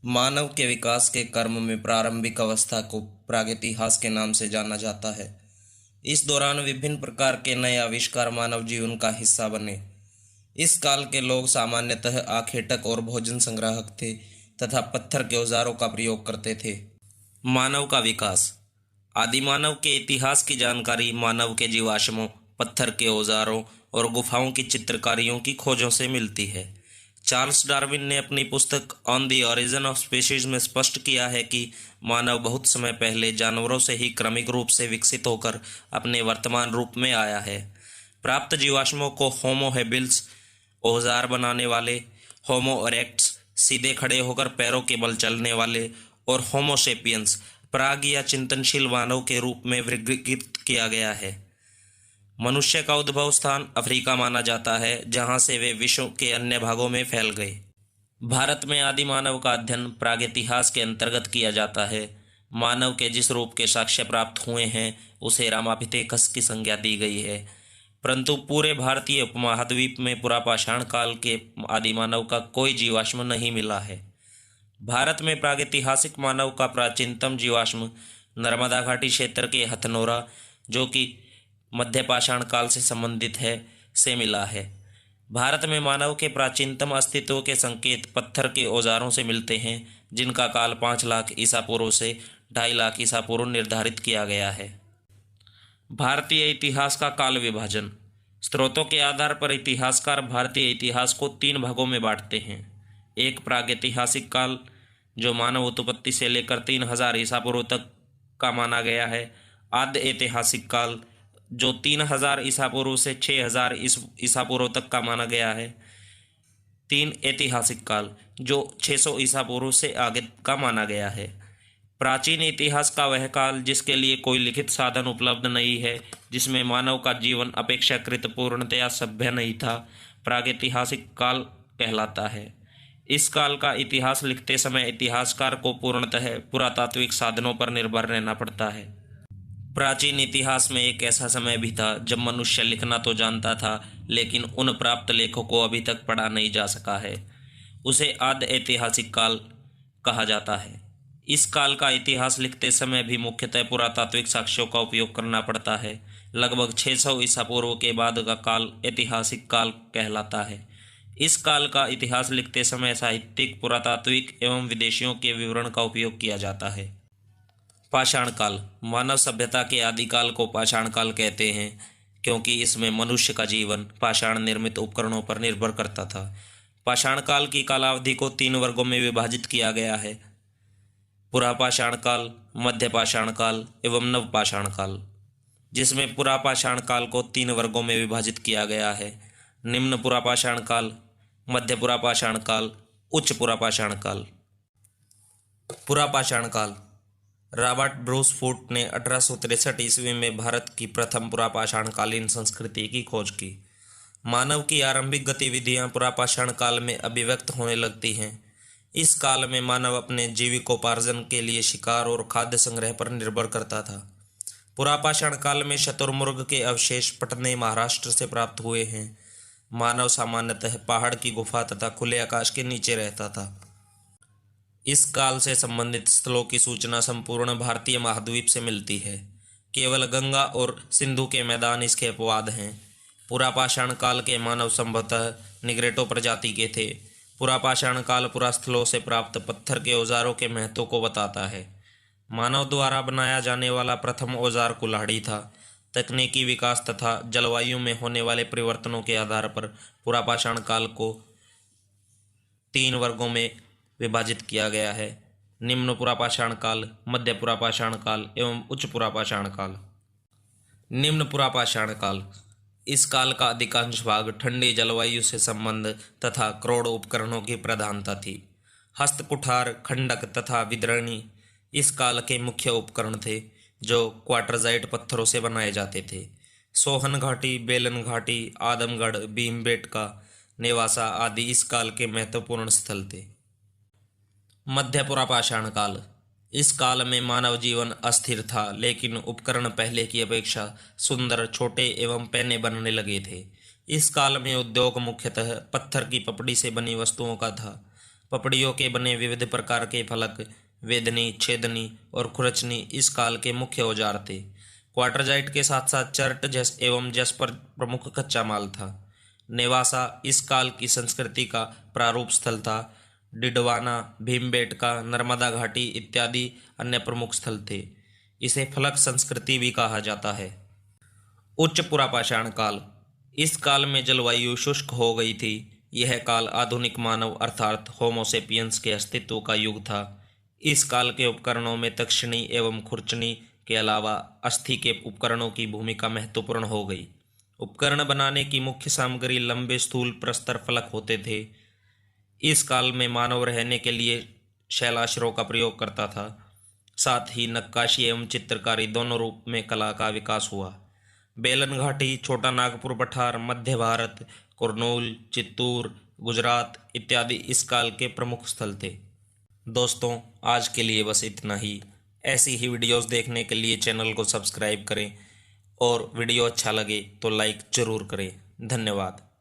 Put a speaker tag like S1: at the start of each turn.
S1: मानव के विकास के क्रम में प्रारंभिक अवस्था को प्रागैतिहास के नाम से जाना जाता है। इस दौरान विभिन्न प्रकार के नए आविष्कार मानव जीवन का हिस्सा बने। इस काल के लोग सामान्यतः आखेटक और भोजन संग्राहक थे तथा पत्थर के औजारों का प्रयोग करते थे। मानव का विकास। आदिमानव के इतिहास की जानकारी मानव के जीवाश्मों, पत्थर के औजारों और गुफाओं की चित्रकारियों की खोजों से मिलती है। चार्ल्स डार्विन ने अपनी पुस्तक on the origin of species में स्पष्ट किया है कि मानव बहुत समय पहले जानवरों से ही क्रमिक रूप से विकसित होकर अपने वर्तमान रूप में आया है। प्राप्त जीवाश्मों को होमो हेबिल्स, औजार बनाने वाले, होमो इरेक्टस, सीधे खड़े होकर पैरों के बल चलने वाले, और होमो सेपियंस, प्राग या चिंतनशील मानव के रूप में वर्गीकृत किया गया है। मनुष्य का उद्भव स्थान अफ्रीका माना जाता है, जहां से वे विश्व के अन्य भागों में फैल गए। भारत में आदि मानव का अध्ययन प्रागैतिहास के अंतर्गत किया जाता है। मानव के जिस रूप के साक्ष्य प्राप्त हुए हैं उसे रामापिथेकस की संज्ञा दी गई है, परंतु पूरे भारतीय उपमहाद्वीप में पुरापाषाण काल के आदि मानव का कोई जीवाश्म नहीं मिला है। भारत में प्रागैतिहासिक मानव का प्राचीनतम जीवाश्म नर्मदा घाटी क्षेत्र के हथनोरा, जो कि मध्य पाषाण काल से संबंधित है, से मिला है। भारत में मानव के प्राचीनतम अस्तित्व के संकेत पत्थर के औजारों से मिलते हैं, जिनका काल 5 लाख ईसा पूर्व से 2.5 लाख ईसा पूर्व निर्धारित किया गया है। भारतीय इतिहास का काल विभाजन। स्रोतों के आधार पर इतिहासकार भारतीय इतिहास को 3 भागों में बांटते हैं। एक प्रागैतिहासिक काल, जो मानव उत्पत्ति से लेकर 3000 ईसा पूर्व तक का माना गया है। आद्य ऐतिहासिक काल, जो 3000 ईसा पूर्व से 6000 ईसा पूर्व तक का माना गया है। 3 ऐतिहासिक काल, जो 600 ईसा पूर्व से आगे का माना गया है। प्राचीन इतिहास का वह काल जिसके लिए कोई लिखित साधन उपलब्ध नहीं है, जिसमें मानव का जीवन अपेक्षाकृत पूर्णतया सभ्य नहीं था, प्रागैतिहासिक काल कहलाता है। इस काल का इतिहास लिखते समय इतिहासकार को पूर्णतः पुरातात्विक साधनों पर निर्भर रहना पड़ता है। प्राचीन इतिहास में एक ऐसा समय भी था जब मनुष्य लिखना तो जानता था, लेकिन उन प्राप्त लेखों को अभी तक पढ़ा नहीं जा सका है। उसे आद्य ऐतिहासिक काल कहा जाता है। इस काल का इतिहास लिखते समय भी मुख्यतः पुरातात्विक साक्ष्यों का उपयोग करना पड़ता है। लगभग 600 ईसा पूर्व के बाद का काल ऐतिहासिक काल कहलाता है। इस काल का इतिहास लिखते समय साहित्यिक, पुरातात्विक एवं विदेशियों के विवरण का उपयोग किया जाता है। पाषाण काल। मानव सभ्यता के आदिकाल को पाषाण काल कहते हैं, क्योंकि इसमें मनुष्य का जीवन पाषाण निर्मित उपकरणों पर निर्भर करता था। पाषाण काल की कालावधि को 3 वर्गों में विभाजित किया गया है: पुरापाषाण काल, मध्य पाषाण काल एवं नवपाषाण काल। जिसमें पुरापाषाण काल को 3 वर्गों में विभाजित किया गया है: निम्न पुरापाषाण काल, मध्य पुरापाषाण काल, उच्च पुरापाषाण काल। पुरापाषाण काल। रॉबर्ट ब्रूस फूट ने 1863 ईस्वी में भारत की प्रथम पुरापाषाणकालीन संस्कृति की खोज की। मानव की आरंभिक गतिविधियां पुरापाषाण काल में अभिव्यक्त होने लगती हैं। इस काल में मानव अपने जीविकोपार्जन के लिए शिकार और खाद्य संग्रह पर निर्भर करता था। पुरापाषाण काल में शतुरमुर्ग के अवशेष पटने, महाराष्ट्र से प्राप्त हुए हैं। मानव सामान्यतः पहाड़ की गुफा तथा खुले आकाश के नीचे रहता था। इस काल से संबंधित स्थलों की सूचना संपूर्ण भारतीय महाद्वीप से मिलती है। केवल गंगा और सिंधु के मैदान इसके अपवाद हैं। पुरापाषाण काल के मानव संभवतः निग्रेटो प्रजाति के थे। पुरापाषाण काल पुरास्थलों से प्राप्त पत्थर के औजारों के महत्व को बताता है। मानव द्वारा बनाया जाने वाला प्रथम औजार कुल्हाड़ी था। तकनीकी विकास तथा जलवायु में होने वाले परिवर्तनों के आधार पर पुरापाषाण काल को 3 वर्गों में विभाजित किया गया है: निम्न पुरापाषाण काल, मध्य पुरापाषाण काल एवं उच्च पुरापाषाण काल। निम्न पुरापाषाण काल। इस काल का अधिकांश भाग ठंडी जलवायु से संबंध तथा क्रोड़ उपकरणों की प्रधानता थी। हस्त कुठार, खंडक तथा विद्रणी इस काल के मुख्य उपकरण थे, जो क्वार्टरजाइट पत्थरों से बनाए जाते थे। सोहन घाटी, बेलन घाटी, आदमगढ़, भीमबेटका, नेवासा आदि इस काल के महत्वपूर्ण स्थल थे। मध्य पुरापाषाण काल। इस काल में मानव जीवन अस्थिर था, लेकिन उपकरण पहले की अपेक्षा सुंदर, छोटे एवं पैने बनने लगे थे। इस काल में उद्योग मुख्यतः पत्थर की पपड़ी से बनी वस्तुओं का था। पपड़ियों के बने विविध प्रकार के फलक, वेदनी, छेदनी और खुरचनी इस काल के मुख्य औजार थे। क्वार्टरजाइट के साथ साथ चर्ट एवं जस्पर प्रमुख कच्चा माल था। नेवासा इस काल की संस्कृति का प्रारूप स्थल था। डिडवाना, भीमबेटका, नर्मदा घाटी इत्यादि अन्य प्रमुख स्थल थे। इसे फलक संस्कृति भी कहा जाता है। उच्च पुरापाषाण काल, इस काल में जलवायु शुष्क हो गई थी। यह काल आधुनिक मानव अर्थात होमोसेपियंस के अस्तित्व का युग था। इस काल के उपकरणों में तक्षणी एवं खुरचनी के अलावा अस्थि के उपकरणों की भूमिका महत्वपूर्ण हो गई। उपकरण बनाने की मुख्य सामग्री लंबे स्थूल प्रस्तर फलक होते थे। इस काल में मानव रहने के लिए शैलाश्रों का प्रयोग करता था। साथ ही नक्काशी एवं चित्रकारी दोनों रूप में कला का विकास हुआ। बेलन घाटी, छोटा नागपुर पठार, मध्य भारत, कुर्नूल, चित्तूर, गुजरात इत्यादि इस काल के प्रमुख स्थल थे। दोस्तों, आज के लिए बस इतना ही। ऐसी ही वीडियोस देखने के लिए चैनल को सब्सक्राइब करें और वीडियो अच्छा लगे तो लाइक ज़रूर करें। धन्यवाद।